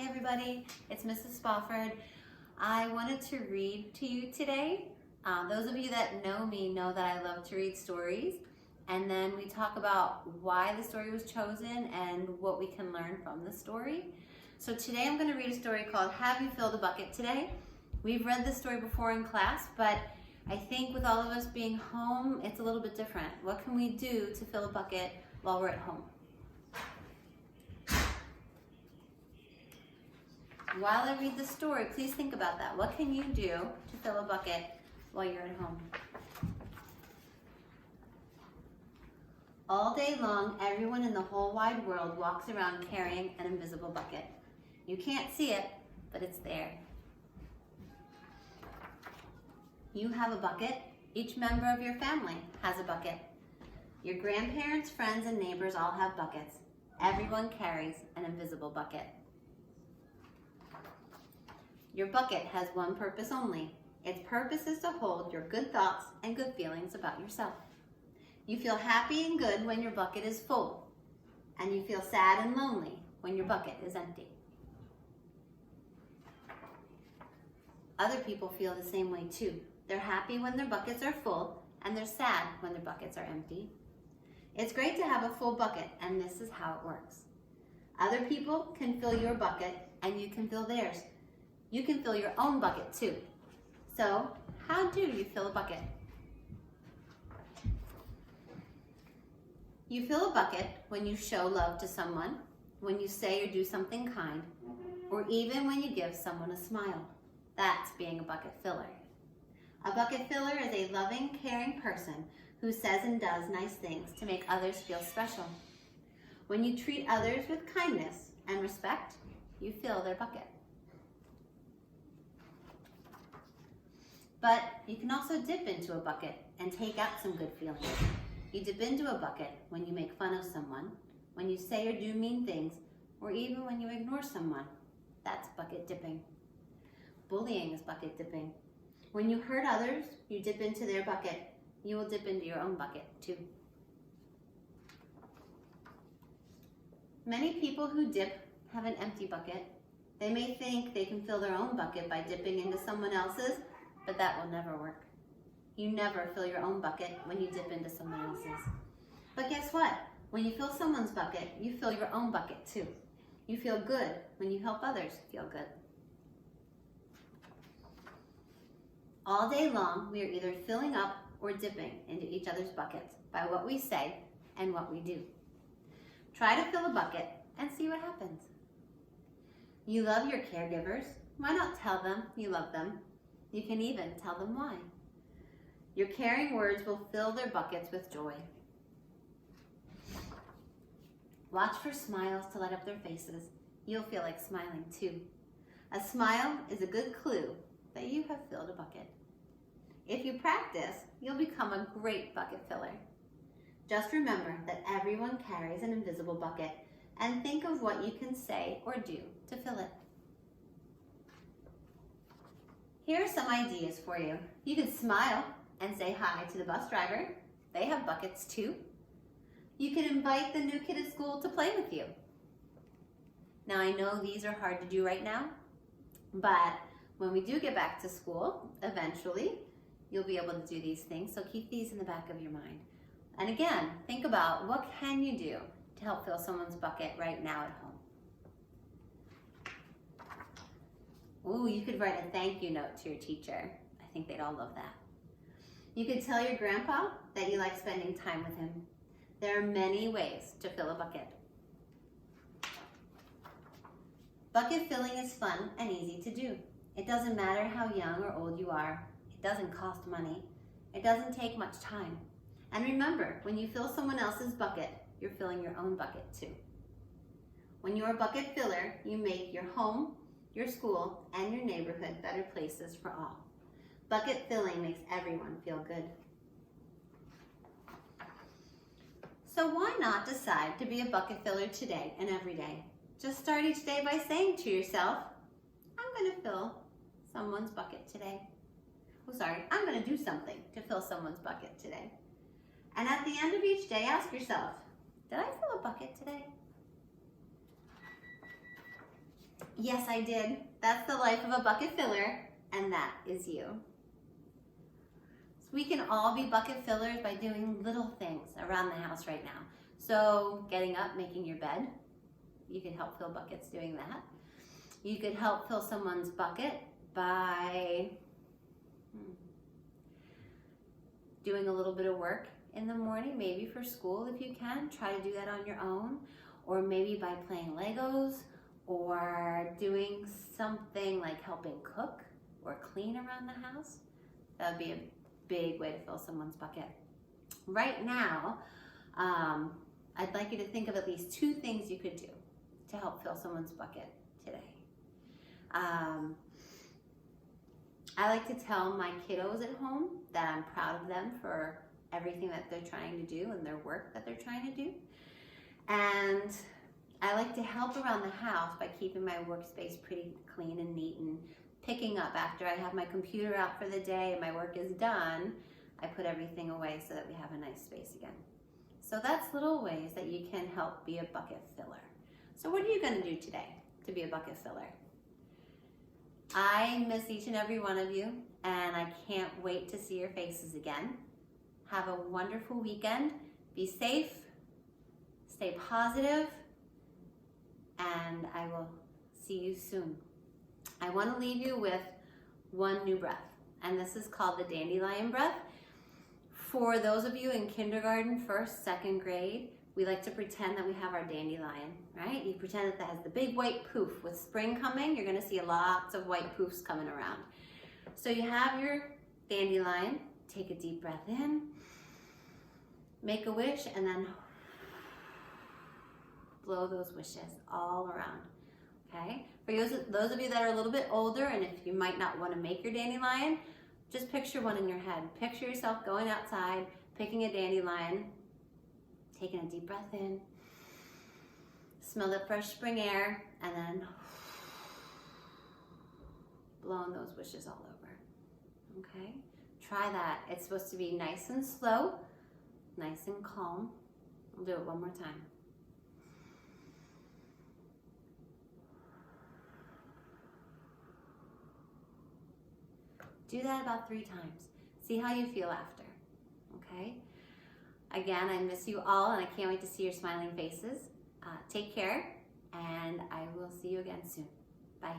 everybody, it's Mrs. Spofford. I wanted to read to you today. Those of you that know me know that I love to read stories, and then we talk about why the story was chosen and what we can learn from the story. So today I'm going to read a story called Have You Filled a Bucket Today? We've read this story before in class, but I think with all of us being home, it's a little bit different. What can we do to fill a bucket while we're at home? While I read the story, please think about that. What can you do to fill a bucket while you're at home? All day long, everyone in the whole wide world walks around carrying an invisible bucket. You can't see it, but it's there. You have a bucket. Each member of your family has a bucket. Your grandparents, friends, and neighbors all have buckets. Everyone carries an invisible bucket. Your bucket has one purpose only. Its purpose is to hold your good thoughts and good feelings about yourself. You feel happy and good when your bucket is full, and you feel sad and lonely when your bucket is empty. Other people feel the same way too. They're happy when their buckets are full, and they're sad when their buckets are empty. It's great to have a full bucket, and this is how it works. Other people can fill your bucket, and you can fill theirs. You can fill your own bucket too. So, how do you fill a bucket? You fill a bucket when you show love to someone, when you say or do something kind, or even when you give someone a smile. That's being a bucket filler. A bucket filler is a loving, caring person who says and does nice things to make others feel special. When you treat others with kindness and respect, you fill their bucket. But you can also dip into a bucket and take out some good feelings. You dip into a bucket when you make fun of someone, when you say or do mean things, or even when you ignore someone. That's bucket dipping. Bullying is bucket dipping. When you hurt others, you dip into their bucket. You will dip into your own bucket too. Many people who dip have an empty bucket. They may think they can fill their own bucket by dipping into someone else's, but that will never work. You never fill your own bucket when you dip into someone else's. But guess what? When you fill someone's bucket, you fill your own bucket too. You feel good when you help others feel good. All day long, we are either filling up or dipping into each other's buckets by what we say and what we do. Try to fill a bucket and see what happens. You love your caregivers. Why not tell them you love them? You can even tell them why. Your caring words will fill their buckets with joy. Watch for smiles to light up their faces. You'll feel like smiling too. A smile is a good clue that you have filled a bucket. If you practice, you'll become a great bucket filler. Just remember that everyone carries an invisible bucket, and think of what you can say or do to fill it. Here are some ideas for you. You can smile and say hi to the bus driver. They have buckets too. You can invite the new kid at school to play with you. Now I know these are hard to do right now, but when we do get back to school, eventually, you'll be able to do these things, so keep these in the back of your mind. And again, think about what can you do to help fill someone's bucket right now at home. Ooh, you could write a thank you note to your teacher. I think they'd all love that. You could tell your grandpa that you like spending time with him. There are many ways to fill a bucket. Bucket filling is fun and easy to do. It doesn't matter how young or old you are. It doesn't cost money. It doesn't take much time. And remember, when you fill someone else's bucket, you're filling your own bucket too. When you're a bucket filler, you make your home, your school, and your neighborhood better places for all. Bucket filling makes everyone feel good. So why not decide to be a bucket filler today and every day? Just start each day by saying to yourself, I'm going to fill someone's bucket today. I'm going to do something to fill someone's bucket today. And at the end of each day, ask yourself, did I fill a bucket today? Yes, I did. That's the life of a bucket filler, and that is you. So we can all be bucket fillers by doing little things around the house right now. So getting up, making your bed, you can help fill buckets doing that. You could help fill someone's bucket by doing a little bit of work in the morning, maybe for school if you can. Try to do that on your own, or maybe by playing Legos, or doing something like helping cook or clean around the house. That would be a big way to fill someone's bucket. Right now, I'd like you to think of at least 2 things you could do to help fill someone's bucket today. I like to tell my kiddos at home that I'm proud of them for everything that they're trying to do and their work that they're trying to do. And I like to help around the house by keeping my workspace pretty clean and neat, and picking up after I have my computer out for the day and my work is done. I put everything away so that we have a nice space again. So that's little ways that you can help be a bucket filler. So what are you going to do today to be a bucket filler? I miss each and every one of you, and I can't wait to see your faces again. Have a wonderful weekend. Be safe, stay positive, and I will see you soon. I want to leave you with one new breath, and this is called the dandelion breath. For those of you in kindergarten, 1st, 2nd grade, we like to pretend that we have our dandelion, right? You pretend that has the big white poof. With spring coming, you're gonna see lots of white poofs coming around. So you have your dandelion, take a deep breath in, make a wish, and then blow those wishes all around, okay? For those of you that are a little bit older, and if you might not wanna make your dandelion, just picture one in your head. Picture yourself going outside, picking a dandelion, taking a deep breath in, smell the fresh spring air, and then blowing those wishes all over, okay? Try that. It's supposed to be nice and slow, nice and calm. We'll do it one more time. Do that about 3 times. See how you feel after, okay? Again, I miss you all, and I can't wait to see your smiling faces. Take care, and I will see you again soon. Bye.